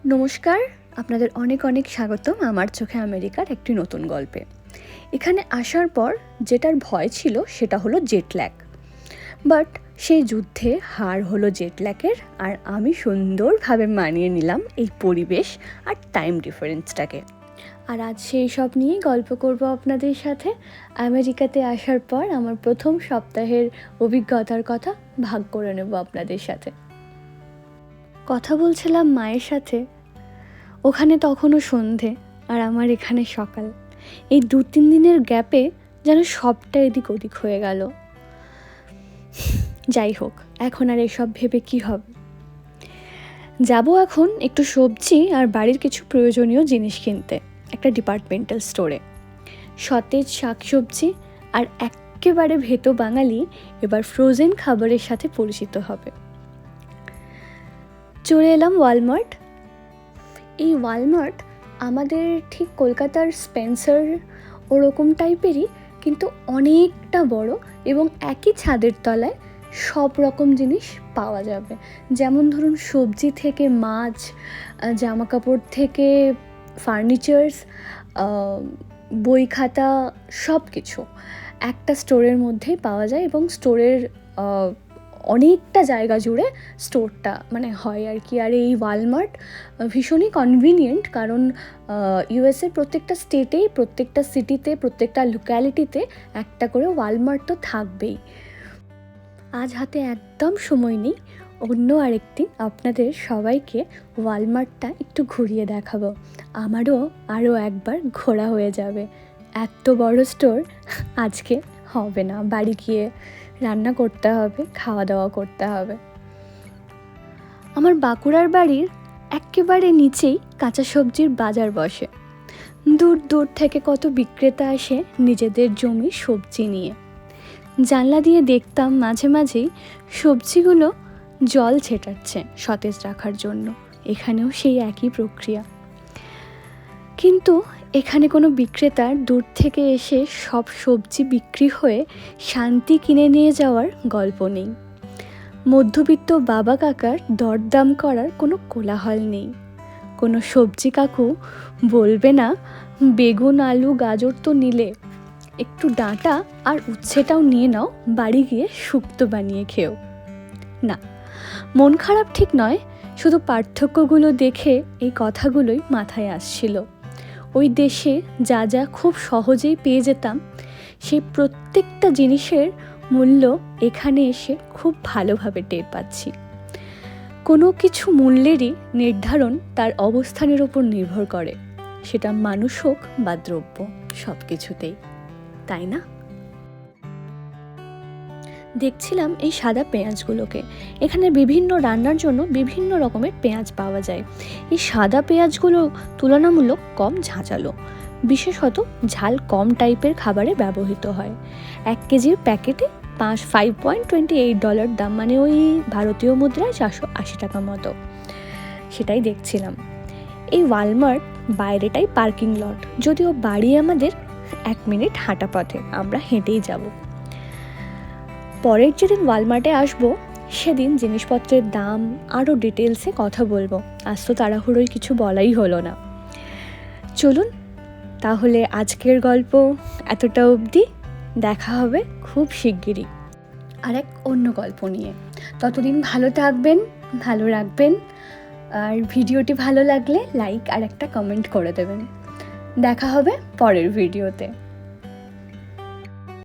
নমস্কার, আপনাদের অনেক অনেক স্বাগতম আমার চোখে আমেরিকার একটি নতুন গল্পে। এখানে আসার পর যেটার ভয় ছিল সেটা হলো জেট ল্যাগ, বাট সেই যুদ্ধে হার হলো জেট ল্যাগের, আর আমি সুন্দরভাবে মানিয়ে নিলাম এই পরিবেশ আর টাইম ডিফারেন্সটাকে। আর আজ সেই সব নিয়েই গল্প করব আপনাদের সাথে। আমেরিকাতে আসার পর আমার প্রথম সপ্তাহের অভিজ্ঞতার কথা ভাগ করে নেব আপনাদের সাথে। কথা বলছিলাম মায়ের সাথে, ওখানে তখনও সন্ধে আর আমার এখানে সকাল। এই 2-3 দিনের গ্যাপে যেন সবটা এদিক ওদিক হয়ে গেল। যাই হোক, এখন আর এসব ভেবে কি হবে। যাব এখন একটু সবজি আর বাড়ির কিছু প্রয়োজনীয় জিনিস কিনতে একটা ডিপার্টমেন্টাল স্টোরে। সতেজ শাকসবজি আর একেবারে ভেতো বাঙালি এবার ফ্রোজেন খাবারের সাথে পরিচিত হবে। চলে এলাম ওয়ালমার্ট। এই ওয়ালমার্ট আমাদের ঠিক কলকাতার স্পেন্সার ওরকম টাইপেরই, কিন্তু অনেকটা বড় এবং একই ছাদের তলায় সব রকম জিনিস পাওয়া যাবে। যেমন ধরুন সবজি থেকে মাছ, জামা কাপড় থেকে ফার্নিচার্স, বই খাতা, সব কিছু একটা স্টোরের মধ্যেই পাওয়া যায়। এবং স্টোরের অনেকটা জায়গা জুড়ে স্টোরটা হয় আর কি। আর এই ওয়ালমার্ট ভীষণই কনভিনিয়েন্ট, কারণ ইউএসের প্রত্যেকটা স্টেটেই, প্রত্যেকটা সিটিতে, প্রত্যেকটা লোক্যালিটিতে একটা করে ওয়ালমার্ট তো থাকবেই। আজ হাতে একদম সময় নেই, অন্য আরেকদিন আপনাদের সবাইকে ওয়ালমার্টটা একটু ঘুরিয়ে দেখাবো। আমারও আরও একবার ঘোরা হয়ে যাবে। এত বড় স্টোর আজকে হবে না, বাড়ি গিয়ে রান্না করতে হবে, খাওয়া দাওয়া করতে হবে। আমার বাঁকুড়ার বাড়ির একেবারে নিচেই কাঁচা সবজির বাজার বসে। দূর দূর থেকে কত বিক্রেতা আসে নিজেদের জমি সবজি নিয়ে। জানলা দিয়ে দেখতাম মাঝে মাঝেই সবজিগুলো জল ছেটাচ্ছে সতেজ রাখার জন্য। এখানেও সেই একই প্রক্রিয়া, কিন্তু এখানে কোনো বিক্রেতার দূর থেকে এসে সব সবজি বিক্রি হয়ে শান্তি কিনে নিয়ে যাওয়ার গল্প নেই। মধ্যবিত্ত বাবা কাকার দরদাম করার কোনো কোলাহল নেই। কোনো সবজি কাকু বলবে না, বেগুন আলু গাজর তো নিলে, একটু ডাঁটা আর উচ্ছেটাও নিয়ে নাও, বাড়ি গিয়ে শুক্তো বানিয়ে খেও। না, মন খারাপ ঠিক নয়, শুধু পার্থক্যগুলো দেখে এই কথাগুলোই মাথায় আসছিল। ওই দেশে যা যা খুব সহজেই পেয়ে যেতাম, সেই প্রত্যেকটা জিনিসের মূল্য এখানে এসে খুব ভালোভাবে টের পাচ্ছি। কোনো কিছু মূল্যেরই নির্ধারণ তার অবস্থানের উপর নির্ভর করে, সেটা মানুষ হোক বা দ্রব্য, সব কিছুতেই, তাই না? দেখছিলাম এই সাদা পেঁয়াজগুলোকে। এখানে বিভিন্ন রান্নার জন্য বিভিন্ন রকমের পেঁয়াজ পাওয়া যায়। এই সাদা পেঁয়াজগুলো তুলনামূলক কম ঝাঁঝালো, বিশেষত ঝাল কম টাইপের খাবারে ব্যবহৃত হয়। 1 কেজির প্যাকেটে $5.28 দাম, ওই ভারতীয় মুদ্রায় 480 টাকা মতো। সেটাই দেখছিলাম। এই ওয়ালমার্ট বাইরেটাই পার্কিং লট, যদিও বাড়ি আমাদের 1 মিনিট হাঁটা পথে, আমরা হেঁটেই যাব। পরের যেদিন ওয়ালমার্টে আসবো সেদিন জিনিসপত্রের দাম আরও ডিটেলসে কথা বলবো। আজ তো তাড়াহুড়োই কিছু বলাই হলো না। চলুন তাহলে আজকের গল্প এতটা অবধি, দেখা হবে খুব শিগগিরই আর এক অন্য গল্প নিয়ে। ততদিন ভালো থাকবেন, ভালো রাখবেন, আর ভিডিওটি ভালো লাগলে লাইক আর একটা কমেন্ট করে দেবেন। দেখা হবে পরের ভিডিওতে।